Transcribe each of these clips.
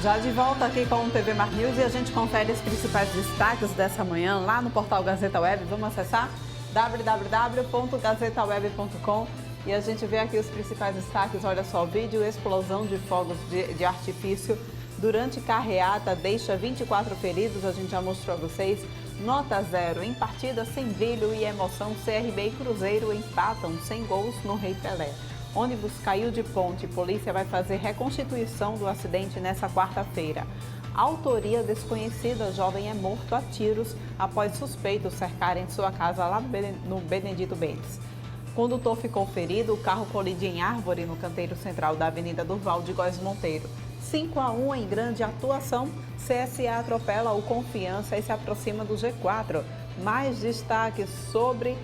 Já de volta aqui com o TV Mar News e a gente confere os principais destaques dessa manhã lá no portal Gazeta Web. Vamos acessar www.gazetaweb.com e a gente vê aqui os principais destaques. Olha só, vídeo explosão de fogos de artifício durante carreata deixa 24 feridos, a gente já mostrou a vocês. Nota 0, em partida sem brilho e emoção, CRB e Cruzeiro empatam sem gols no Rei Pelé. Ônibus caiu de ponte. Polícia vai fazer reconstituição do acidente nesta quarta-feira. Autoria desconhecida. Jovem é morto a tiros após suspeitos cercarem sua casa lá no Benedito Bentes. Condutor ficou ferido. O carro colidiu em árvore no canteiro central da Avenida Durval de Góes Monteiro. 5-1 em grande atuação. CSA atropela o Confiança e se aproxima do G4. Mais destaques sobre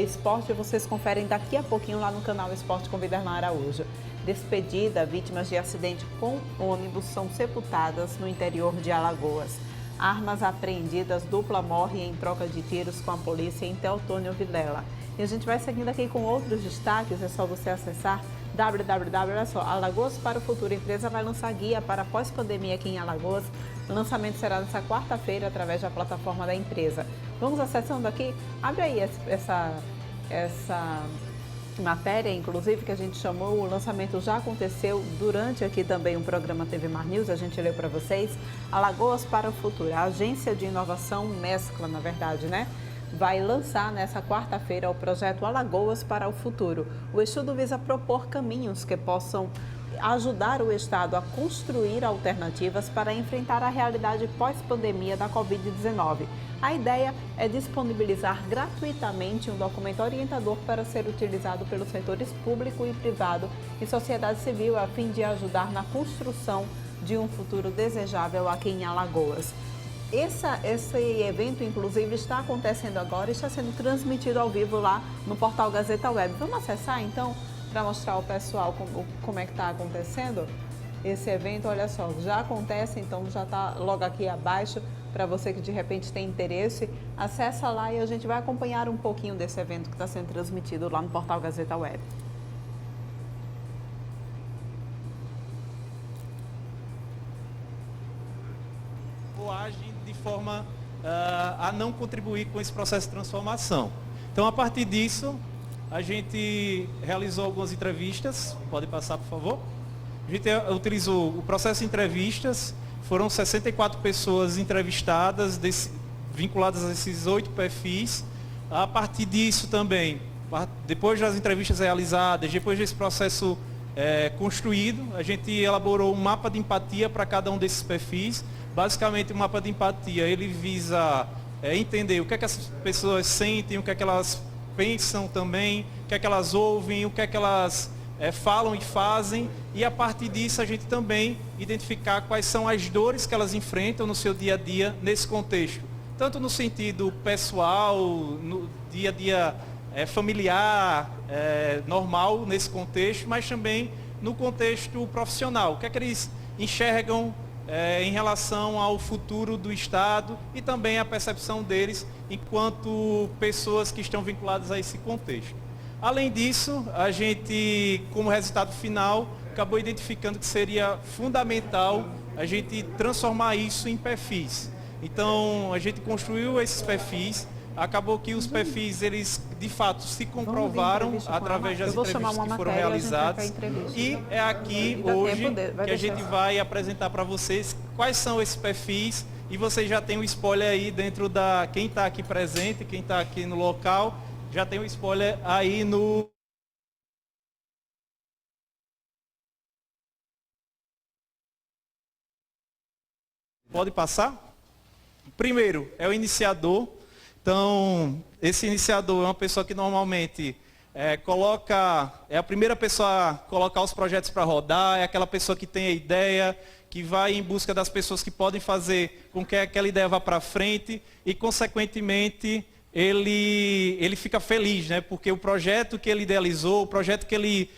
esporte vocês conferem daqui a pouquinho lá no canal Esporte com Viderlan Araújo. Despedida, vítimas de acidente com ônibus são sepultadas no interior de Alagoas. Armas apreendidas, dupla morre em troca de tiros com a polícia em Teotônio Vilela. E a gente vai seguindo aqui com outros destaques, é só você acessar Alagoas para o Futuro. A empresa vai lançar guia para pós-pandemia aqui em Alagoas. O lançamento será nessa quarta-feira através da plataforma da empresa. Vamos acessando aqui, abre aí essa matéria, inclusive, que a gente chamou. O lançamento já aconteceu durante aqui também o programa TV Mar News, a gente leu para vocês. Alagoas para o Futuro, a agência de inovação Mescla, na verdade, né? Vai lançar nessa quarta-feira o projeto Alagoas para o Futuro. O estudo visa propor caminhos que possam ajudar o Estado a construir alternativas para enfrentar a realidade pós-pandemia da Covid-19. A ideia é disponibilizar gratuitamente um documento orientador para ser utilizado pelos setores público e privado e sociedade civil a fim de ajudar na construção de um futuro desejável aqui em Alagoas. Esse evento, inclusive, está acontecendo agora e está sendo transmitido ao vivo lá no portal Gazeta Web. Vamos acessar, então, para mostrar ao pessoal como é que está acontecendo esse evento. Olha só, já acontece, então já está logo aqui abaixo para você que de repente tem interesse. Acessa lá e a gente vai acompanhar um pouquinho desse evento que está sendo transmitido lá no portal Gazeta Web. Agem de forma a não contribuir com esse processo de transformação. Então, a partir disso, a gente realizou algumas entrevistas. Pode passar, por favor? A gente utilizou o processo de entrevistas, foram 64 pessoas entrevistadas, vinculadas a esses 8 perfis. A partir disso também, depois das entrevistas realizadas, depois desse processo construído, a gente elaborou um mapa de empatia para cada um desses perfis. Basicamente, o mapa de empatia, ele visa entender o que é que as pessoas sentem, o que é que elas pensam também, o que é que elas ouvem, o que é que elas falam e fazem, e a partir disso a gente também identificar quais são as dores que elas enfrentam no seu dia a dia nesse contexto. Tanto no sentido pessoal, no dia a dia familiar, normal nesse contexto, mas também no contexto profissional. O que é que eles enxergam em relação ao futuro do Estado e também a percepção deles enquanto pessoas que estão vinculadas a esse contexto. Além disso, a gente, como resultado final, acabou identificando que seria fundamental a gente transformar isso em perfis. Então, a gente construiu esses perfis. Acabou que os perfis, eles de fato se comprovaram através das entrevistas que foram realizadas. E é aqui hoje que a gente vai apresentar para vocês quais são esses perfis. E vocês já têm um spoiler aí dentro da... Quem está aqui presente, quem está aqui no local, já tem um spoiler aí no... Pode passar? Primeiro, é o iniciador. Então, esse iniciador é uma pessoa que normalmente é a primeira pessoa a colocar os projetos para rodar, é aquela pessoa que tem a ideia, que vai em busca das pessoas que podem fazer com que aquela ideia vá para frente e, consequentemente, ele fica feliz, né? Porque o projeto que ele idealizou, o projeto que ele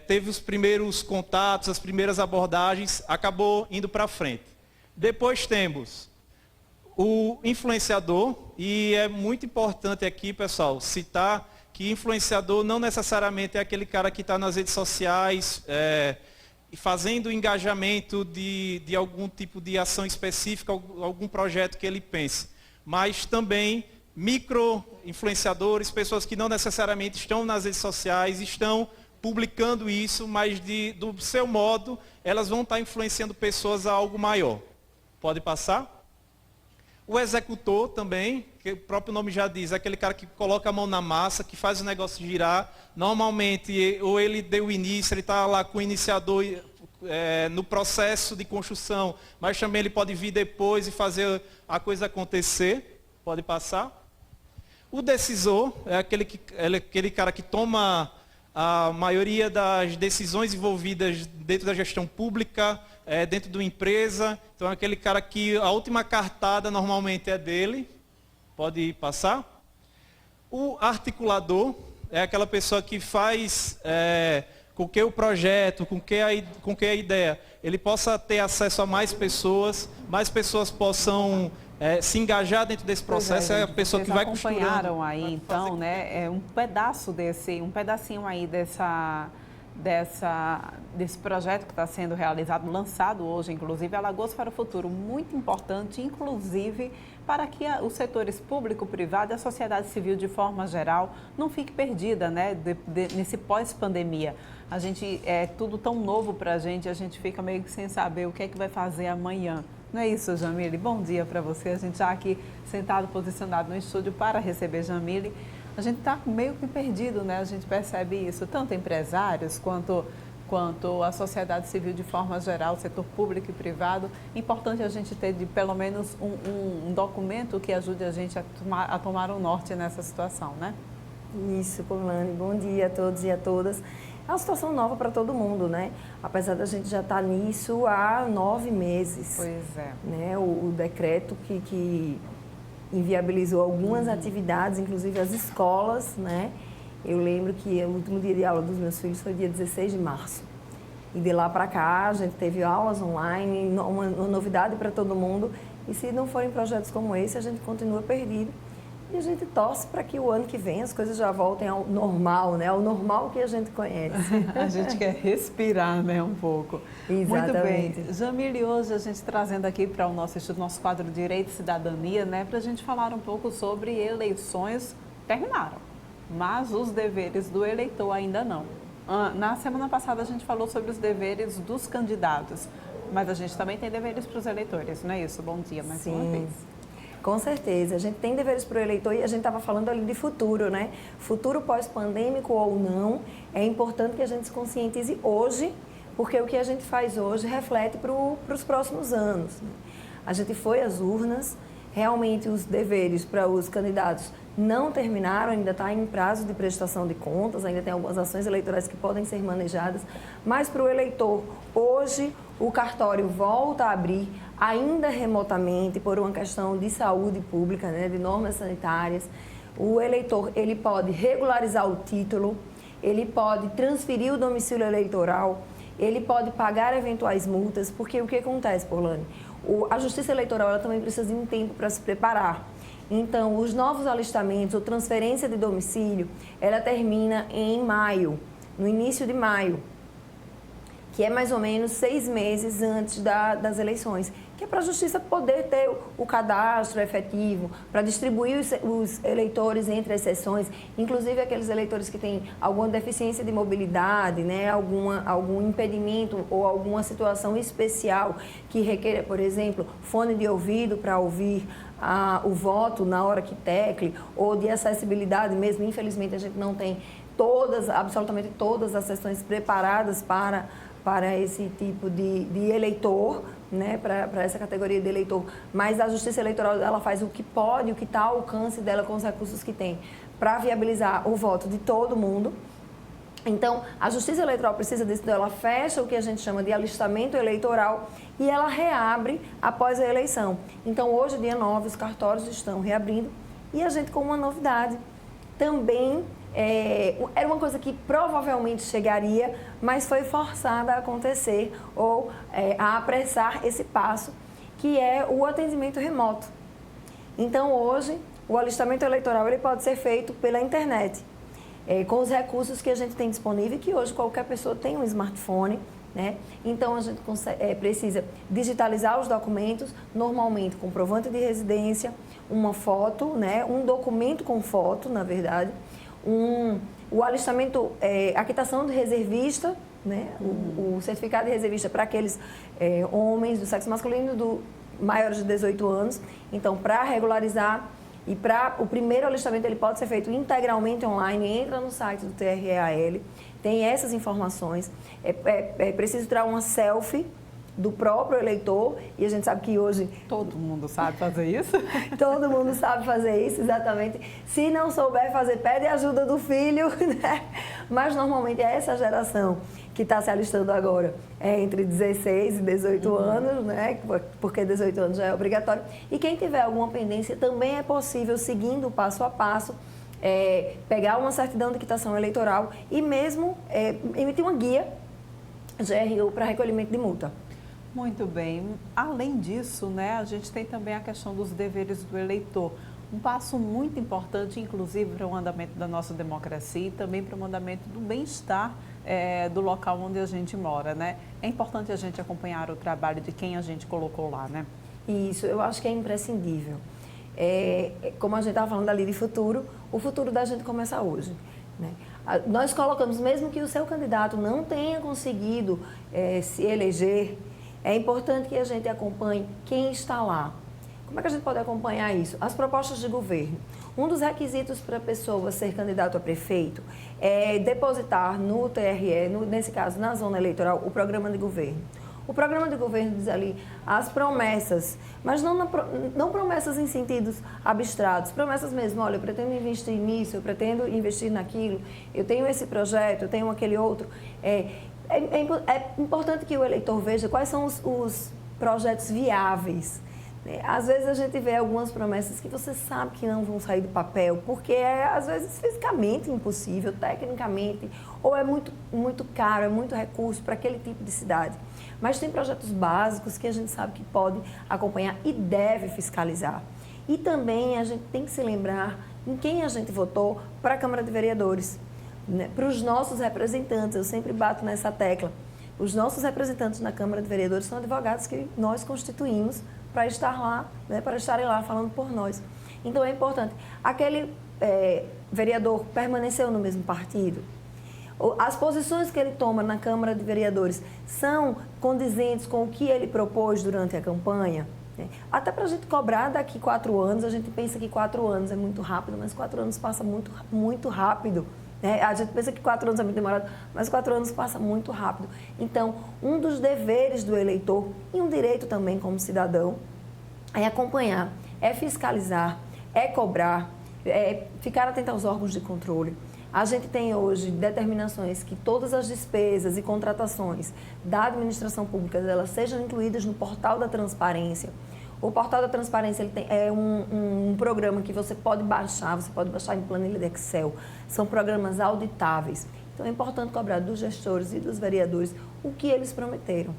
teve os primeiros contatos, as primeiras abordagens, acabou indo para frente. Depois temos o influenciador, e é muito importante aqui, pessoal, citar que influenciador não necessariamente é aquele cara que está nas redes sociais fazendo engajamento de algum tipo de ação específica, algum projeto que ele pense. Mas também micro-influenciadores, pessoas que não necessariamente estão nas redes sociais, estão publicando isso, mas do seu modo, elas vão estar influenciando pessoas a algo maior. Pode passar? O executor também, que o próprio nome já diz, é aquele cara que coloca a mão na massa, que faz o negócio girar. Normalmente, ou ele deu início, ele está lá com o iniciador no processo de construção, mas também ele pode vir depois e fazer a coisa acontecer. Pode passar? O decisor é aquele cara que toma a maioria das decisões envolvidas dentro da gestão pública, dentro de uma empresa. Então, é aquele cara que a última cartada normalmente é dele. Pode passar? O articulador é aquela pessoa que faz com que o projeto, com que a ideia, ele possa ter acesso a mais pessoas possam se engajar dentro desse processo. É a pessoa que vai costurando. Vocês acompanharam aí, então, né, um pedacinho aí desse projeto que está sendo realizado, lançado hoje, inclusive, Alagoas para o Futuro, muito importante, inclusive, para que os setores público, privado e a sociedade civil, de forma geral, não fique perdida, né, nesse pós-pandemia. A gente, é tudo tão novo para a gente fica meio que sem saber o que é que vai fazer amanhã. Não é isso, Jamile? Bom dia para você. A gente já aqui sentado, posicionado no estúdio para receber Jamile. A gente está meio que perdido, né? A gente percebe isso, tanto empresários quanto a sociedade civil de forma geral, setor público e privado. Importante a gente ter pelo menos um documento que ajude a gente a tomar o norte nessa situação, né? Isso, Polane. Bom dia a todos e a todas. É uma situação nova para todo mundo, né? Apesar da gente já estar nisso há 9 meses. Pois é. Né? O decreto que inviabilizou algumas atividades, inclusive as escolas, né? Eu lembro que o último dia de aula dos meus filhos foi dia 16 de março. E de lá para cá, a gente teve aulas online, uma novidade para todo mundo. E se não forem projetos como esse, a gente continua perdido. E a gente torce para que o ano que vem as coisas já voltem ao normal, né? Ao normal que a gente conhece. A gente quer respirar, né, um pouco. Exatamente. Muito bem. Jamile, hoje a gente trazendo aqui para o nosso estudo, nosso quadro Direito e Cidadania, né, para a gente falar um pouco sobre eleições. Terminaram, mas os deveres do eleitor ainda não. Na semana passada a gente falou sobre os deveres dos candidatos, mas a gente também tem deveres para os eleitores, não é isso? Bom dia mais uma vez. Com certeza, a gente tem deveres para o eleitor e a gente estava falando ali de futuro, né? Futuro pós-pandêmico ou não, é importante que a gente se conscientize hoje, porque o que a gente faz hoje reflete para os próximos anos. A gente foi às urnas, realmente os deveres para os candidatos não terminaram, ainda está em prazo de prestação de contas, ainda tem algumas ações eleitorais que podem ser manejadas, mas para o eleitor, hoje o cartório volta a abrir, ainda remotamente, por uma questão de saúde pública, né, de normas sanitárias. O eleitor, ele pode regularizar o título, ele pode transferir o domicílio eleitoral, ele pode pagar eventuais multas, porque o que acontece, Polane? A Justiça Eleitoral ela também precisa de um tempo para se preparar. Então, os novos alistamentos ou transferência de domicílio, ela termina em maio, no início de maio, que é mais ou menos 6 meses antes das eleições, que é para a Justiça poder ter o cadastro efetivo, para distribuir os eleitores entre as sessões, inclusive aqueles eleitores que têm alguma deficiência de mobilidade, né, algum impedimento ou alguma situação especial que requer, por exemplo, fone de ouvido para ouvir o voto na hora que tecle, ou de acessibilidade mesmo. Infelizmente, a gente não tem absolutamente todas as sessões preparadas para esse tipo de eleitor, né, para essa categoria de eleitor. Mas a Justiça Eleitoral ela faz o que pode, o que está ao alcance dela com os recursos que tem, para viabilizar o voto de todo mundo. Então, a Justiça Eleitoral precisa disso, ela fecha o que a gente chama de alistamento eleitoral e ela reabre após a eleição. Então, hoje, dia 9, os cartórios estão reabrindo e a gente com uma novidade também. Era uma coisa que provavelmente chegaria, mas foi forçada a acontecer ou a apressar esse passo, que é o atendimento remoto. Então, hoje, o alistamento eleitoral ele pode ser feito pela internet, com os recursos que a gente tem disponível, que hoje qualquer pessoa tem um smartphone, né? Então, a gente precisa digitalizar os documentos, normalmente comprovante de residência, uma foto, né? Um documento com foto, na verdade, o alistamento, a quitação de reservista, né? O certificado de reservista para aqueles homens do sexo masculino maiores de 18 anos. Então, para regularizar e para o primeiro alistamento, ele pode ser feito integralmente online, entra no site do TREAL, tem essas informações. É preciso tirar uma selfie do próprio eleitor, e a gente sabe que hoje... Todo mundo sabe fazer isso? Todo mundo sabe fazer isso, exatamente. Se não souber fazer, pede ajuda do filho, né? Mas normalmente é essa geração que está se alistando agora, entre 16 e 18 anos, né? Porque 18 anos já é obrigatório. E quem tiver alguma pendência, também é possível, seguindo passo a passo, pegar uma certidão de quitação eleitoral e mesmo emitir uma guia GRU para recolhimento de multa. Muito bem. Além disso, né, a gente tem também a questão dos deveres do eleitor. Um passo muito importante, inclusive, para o andamento da nossa democracia e também para o andamento do bem-estar do local onde a gente mora, né? É importante a gente acompanhar o trabalho de quem a gente colocou lá, né? Isso, eu acho que é imprescindível. Como a gente estava falando ali de futuro, o futuro da gente começa hoje, né? Nós colocamos, mesmo que o seu candidato não tenha conseguido se eleger, é importante que a gente acompanhe quem está lá. Como é que a gente pode acompanhar isso? As propostas de governo. Um dos requisitos para a pessoa ser candidato a prefeito é depositar no TRE, nesse caso na zona eleitoral, o programa de governo. O programa de governo diz ali as promessas, mas não promessas em sentidos abstratos, promessas mesmo, olha, eu pretendo investir nisso, eu pretendo investir naquilo, eu tenho esse projeto, eu tenho aquele outro. É importante que o eleitor veja quais são os projetos viáveis. Às vezes a gente vê algumas promessas que você sabe que não vão sair do papel, porque às vezes fisicamente impossível, tecnicamente, ou é muito, muito caro, é muito recurso para aquele tipo de cidade. Mas tem projetos básicos que a gente sabe que pode acompanhar e deve fiscalizar. E também a gente tem que se lembrar em quem a gente votou para a Câmara de Vereadores, né? Para os nossos representantes, eu sempre bato nessa tecla. Os nossos representantes na Câmara de Vereadores são advogados que nós constituímos para estar lá, né, para estarem lá falando por nós. Então é importante. Aquele vereador permaneceu no mesmo partido? As posições que ele toma na Câmara de Vereadores são condizentes com o que ele propôs durante a campanha? Até para a gente cobrar daqui 4 anos, a gente pensa que 4 anos é muito rápido, mas 4 anos passa muito, muito rápido. A gente pensa que 4 anos é muito demorado, mas 4 anos passa muito rápido. Então, um dos deveres do eleitor, e um direito também como cidadão, é acompanhar, é fiscalizar, é cobrar, é ficar atento aos órgãos de controle. A gente tem hoje determinações que todas as despesas e contratações da administração pública elas sejam incluídas no portal da transparência. O portal da transparência é um programa que você pode baixar em planilha de Excel. São programas auditáveis. Então é importante cobrar dos gestores e dos vereadores o que eles prometeram.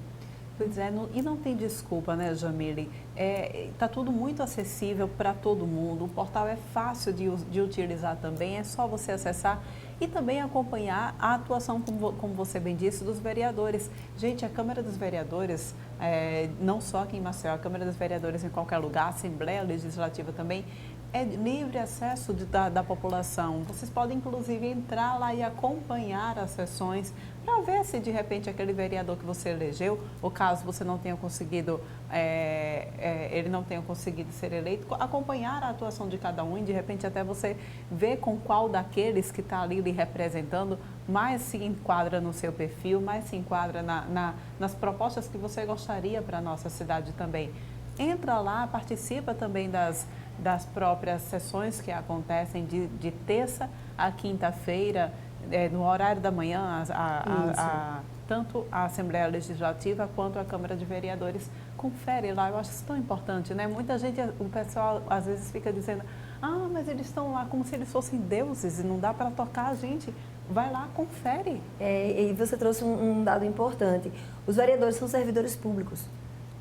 Pois é, e não tem desculpa, né, Jamile? Está tudo muito acessível para todo mundo, o portal é fácil de utilizar também, é só você acessar e também acompanhar a atuação, como você bem disse, dos vereadores. Gente, a Câmara dos Vereadores, não só aqui em Maceió, a Câmara dos Vereadores em qualquer lugar, a Assembleia Legislativa também, é livre acesso da população. Vocês podem, inclusive, entrar lá e acompanhar as sessões para ver se, de repente, aquele vereador que você elegeu, ou caso você não tenha conseguido, ele não tenha conseguido ser eleito, acompanhar a atuação de cada um e, de repente, até você ver com qual daqueles que está ali lhe representando mais se enquadra no seu perfil, mais se enquadra nas propostas que você gostaria para a nossa cidade também. Entra lá, participa também das próprias sessões que acontecem de terça a quinta-feira, no horário da manhã, tanto a Assembleia Legislativa quanto a Câmara de Vereadores. Confere lá, eu acho isso tão importante, né? Muita gente, o pessoal às vezes fica dizendo, mas eles estão lá como se eles fossem deuses e não dá para tocar a gente. Vai lá, confere. E você trouxe um dado importante. Os vereadores são servidores públicos.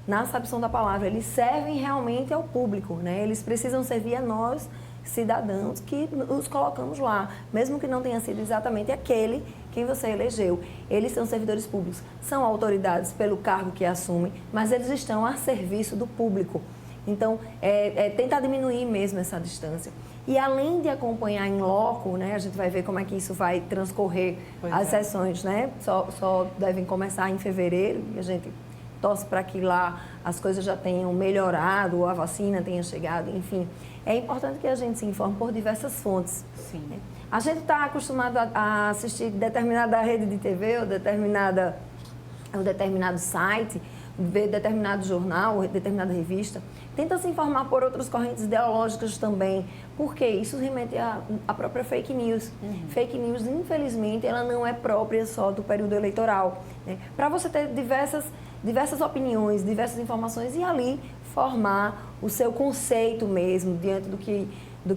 Na acepção da palavra, eles servem realmente ao público, né? Eles precisam servir a nós, cidadãos, que os colocamos lá, mesmo que não tenha sido exatamente aquele quem você elegeu. Eles são servidores públicos, são autoridades pelo cargo que assumem, mas eles estão a serviço do público. Então, tentar diminuir mesmo essa distância. E além de acompanhar em loco, né, a gente vai ver como é que isso vai transcorrer as sessões, né? Só devem começar em fevereiro e a gente torce para que lá as coisas já tenham melhorado, ou a vacina tenha chegado, enfim. É importante que a gente se informe por diversas fontes. Sim. A gente está acostumado a assistir determinada rede de TV ou determinado site, ver determinado jornal, determinada revista, tenta se informar por outras correntes ideológicas também, porque isso remete à própria fake news. Fake news, infelizmente, ela não é própria só do período eleitoral, né? Para você ter diversas opiniões, diversas informações e ali formar o seu conceito mesmo diante do que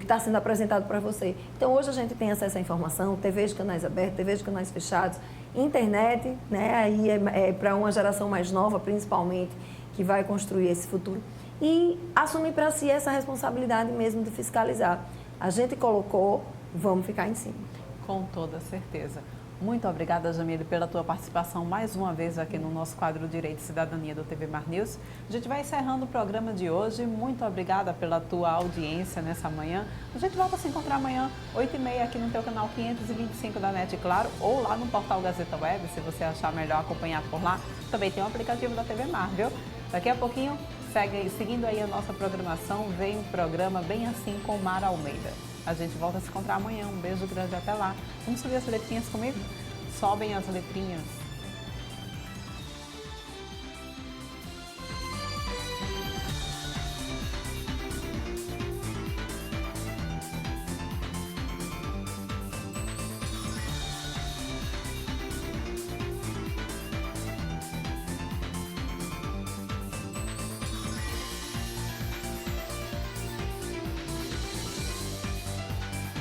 está sendo apresentado para você. Então, hoje a gente tem acesso à informação, TV de canais abertos, TV de canais fechados, internet, né? Aí é para uma geração mais nova, principalmente, que vai construir esse futuro. E assumir para si essa responsabilidade mesmo de fiscalizar. A gente colocou, vamos ficar em cima. Com toda certeza. Muito obrigada, Jamile, pela tua participação mais uma vez aqui no nosso quadro Direito e Cidadania do TV Mar News. A gente vai encerrando o programa de hoje. Muito obrigada pela tua audiência nessa manhã. A gente volta a se encontrar amanhã, 8h30, aqui no teu canal 525 da NET, claro, ou lá no portal Gazeta Web, se você achar melhor acompanhar por lá. Também tem o aplicativo da TV Mar, viu? Daqui a pouquinho, seguindo aí a nossa programação, vem um programa Bem Assim com Mara Almeida. A gente volta a se encontrar amanhã. Um beijo grande até lá. Vamos subir as letrinhas comigo? Sobem as letrinhas.